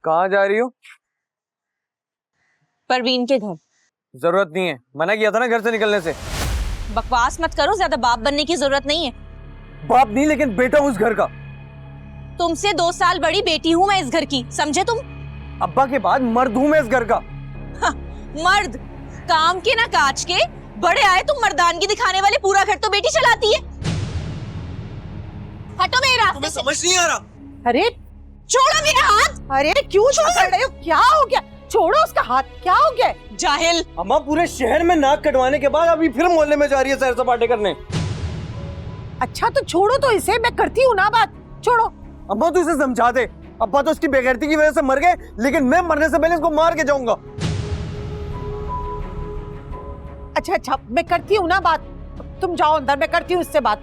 कहाँ जा रही हो? परवीन के घर। जरूरत नहीं है, मना किया था ना घर से निकलने से। बकवास मत करो, ज्यादा बाप बनने की जरूरत नहीं है। बाप नहीं, लेकिन बेटा हूँ उस घर का। तुमसे 2 साल बड़ी बेटी हूँ मैं इस घर की, समझे तुम? अब्बा के बाद मर्द हूँ मैं इस घर का। मर्द काम के ना काज के, बड़े आए तुम मर्दानगी दिखाने वाले, पूरा घर तो बेटी चलाती है। हटो मेरे रास्ते तुम्हें से। समझ नहीं आ रहा? अरे छोड़ो मेरा हाथ। अरे क्यों छोड़ रहे हो? क्या हो गया? छोड़ो उसका हाथ, क्या हो गया? जाहिल। अम्मा पूरे शहर में नाक कटवाने के बाद अभी फिर मोहल्ले में जा रही है सैर सपाटे करने। अच्छा तो छोड़ो तो इसे, मैं करती हूँ ना बात, छोड़ो। अम्मा तू इसे समझा दे। अब्बा तो उसकी बेगैरती की वजह से मर गए, लेकिन मैं मरने से पहले इसको मार के जाऊंगा। अच्छा मैं करती हूँ ना बात, तुम जाओ अंदर, मैं करती हूँ इससे बात।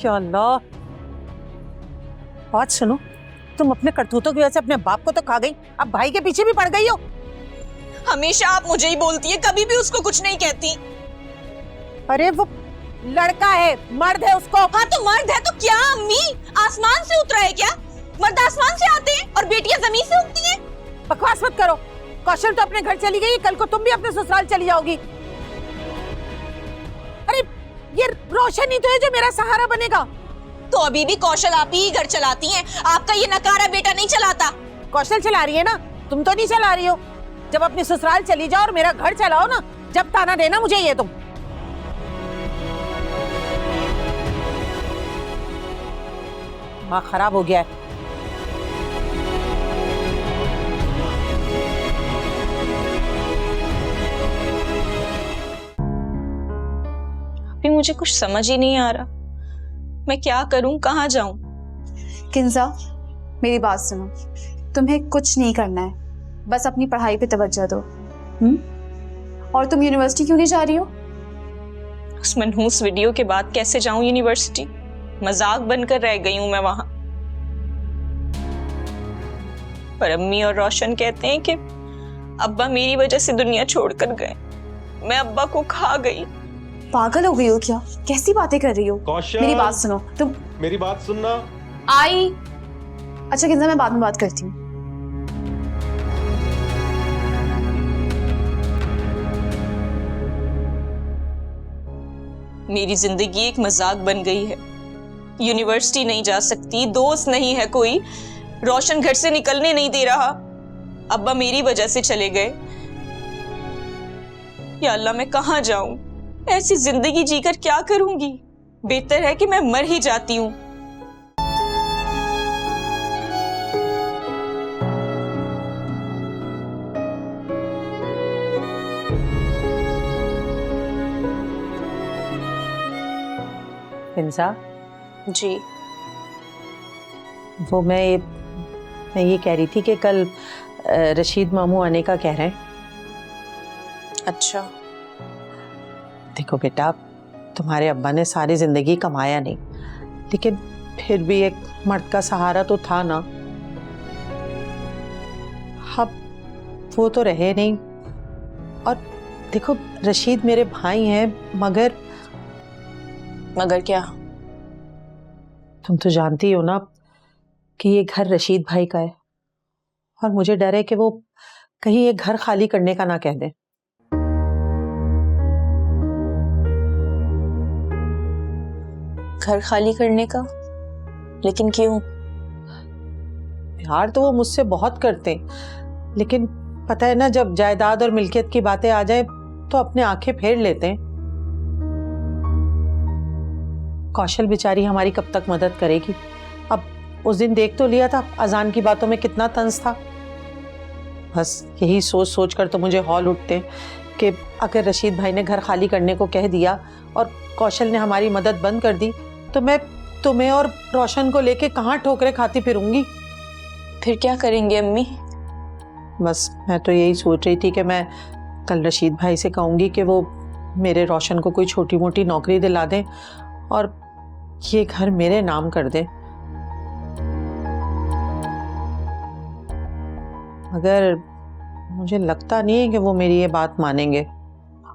या अल्लाह, बात सुनो, तुम अपने करतूतों की वजह से अपने बाप को तो खा गई, अब भाई के पीछे भी पड़ गई हो। हमेशा आप मुझे ही बोलती है, कभी भी उसको कुछ नहीं कहती। अरे वो लड़का है, मर्द है उसको। हाँ तो मर्द है तो क्या अम्मी, आसमान से उतरा है क्या? मर्द आसमान से आते हैं और बेटियां जमीन से उगती हैं। बकवास मत करो। कौशल तो अपने घर चली गई, कल को तुम भी अपने ससुराल चली जाओगी। अरे ये रोशन ही तो है जो मेरा सहारा बनेगा। तो अभी भी कौशल आप ही घर चलाती हैं, आपका ये नकारा बेटा नहीं चलाता। कौशल चला रही है ना, तुम तो नहीं चला रही हो। जब अपने ससुराल चली जाओ और मेरा घर चलाओ ना, जब ताना देना मुझे ये तुम। माँ खराब हो गया है। अभी मुझे कुछ समझ ही नहीं आ रहा, मैं क्या करूं, कहाँ जाऊं? किंजा, मेरी बात सुनो, तुम्हें कुछ नहीं करना है, बस अपनी पढ़ाई पे तवज्जो दो। और तुम यूनिवर्सिटी क्यों नहीं जा रही हो? उस मनहूस वीडियो के बाद कैसे जाऊं यूनिवर्सिटी? मजाक बनकर रह गई हूं मैं वहां। पर अम्मी और रोशन कहते हैं कि अब्बा मेरी वजह से दुनिया छोड़कर गए, मैं अब्बा को खा गई। पागल हो गई हो क्या? कैसी बातें कर रही हो? कौशल, मेरी बात सुनो, तुम। मेरी बात सुनना। आई। अच्छा किंजा, मैं बाद में बात करती हूँ। मेरी जिंदगी एक मजाक बन गई है। यूनिवर्सिटी नहीं जा सकती, दोस्त नहीं है कोई, रोशन घर से निकलने नहीं दे रहा, अब्बा मेरी वजह से चले गए। या अल्लाह, मैं कहाँ जाऊं? ऐसी जिंदगी जीकर क्या करूंगी? बेहतर है कि मैं मर ही जाती हूँ। किंजा जी वो मैं ये कह रही थी कि कल रशीद मामू आने का कह रहे हैं। अच्छा। देखो बेटा, तुम्हारे अब्बा ने सारी जिंदगी कमाया नहीं, लेकिन फिर भी एक मर्द का सहारा तो था ना। अब वो तो रहे नहीं। और देखो, रशीद मेरे भाई हैं, मगर क्या? तुम तो जानती हो ना कि ये घर रशीद भाई का है, और मुझे डर है कि वो कहीं ये घर खाली करने का ना कह दे। घर खाली करने का? लेकिन क्यों? प्यार तो वो मुझसे बहुत करते हैं, लेकिन पता है ना, जब जायदाद और मिल्कियत की बातें आ जाए तो अपने आंखें फेर लेते हैं। कौशल बेचारी हमारी कब तक मदद करेगी? अब उस दिन देख तो लिया था अजान की बातों में कितना तंज था। बस यही सोच सोच कर तो मुझे हौल उठते हैं कि अगर रशीद भाई ने घर खाली करने को कह दिया और कौशल ने हमारी मदद बंद कर दी, तो मैं तुम्हें और रोशन को लेके कहाँ ठोकरें खाती फिरूंगी? फिर क्या करेंगे अम्मी? बस मैं तो यही सोच रही थी कि मैं कल रशीद भाई से कहूँगी कि वो मेरे रोशन को कोई छोटी मोटी नौकरी दिला दें और ये घर मेरे नाम कर दें। मगर मुझे लगता नहीं है कि वो मेरी ये बात मानेंगे।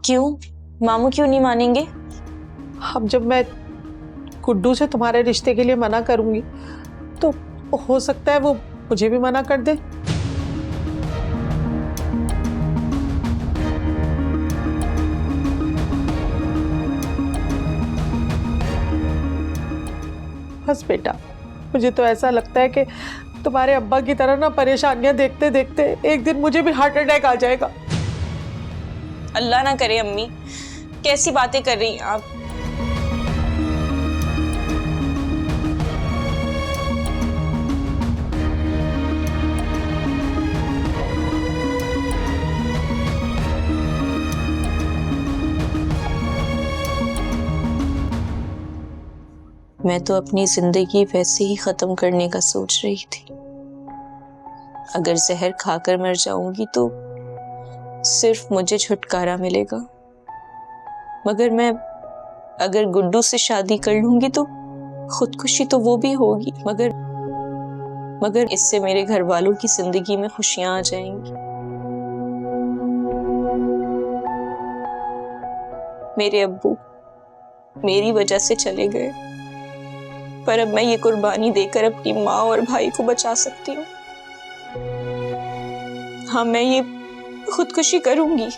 क्यों? मामू क्यों नहीं मानेंगे? अब जब मैं गुड्डू से तुम्हारे रिश्ते के लिए मना करूंगी तो हो सकता है वो मुझे भी मना कर दे। बस बेटा, मुझे तो ऐसा लगता है कि तुम्हारे अब्बा की तरह ना परेशानियां देखते देखते एक दिन मुझे भी हार्ट अटैक आ जाएगा। अल्लाह ना करे अम्मी, कैसी बातें कर रही हैं आप। मैं तो अपनी जिंदगी वैसे ही खत्म करने का सोच रही थी। अगर जहर खाकर मर जाऊंगी तो सिर्फ मुझे छुटकारा मिलेगा, मगर मैं अगर गुड्डू से शादी कर लूंगी तो खुदकुशी तो वो भी होगी, मगर इससे मेरे घर वालों की जिंदगी में खुशियां आ जाएंगी। मेरे अब्बू मेरी वजह से चले गए, पर अब मैं ये कुर्बानी देकर अपनी माँ और भाई को बचा सकती हूँ। हाँ, मैं ये खुदकुशी करूंगी,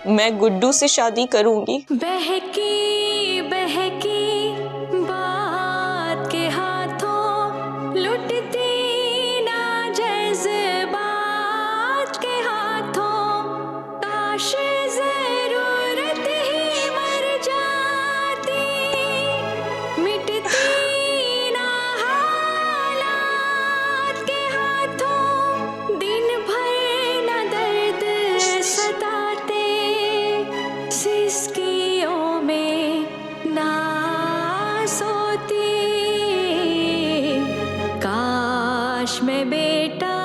मैं गुड्डू से शादी करूंगी। बहकी बहकी बात के हाथों लुटती ना जज्बात के हाथों, काश जरूरत ही मर जाती, मिटती ना हालात के हाथों, दिन भर ना दर्द सताते, सिसकियों में ना सोती, काश मैं बेटा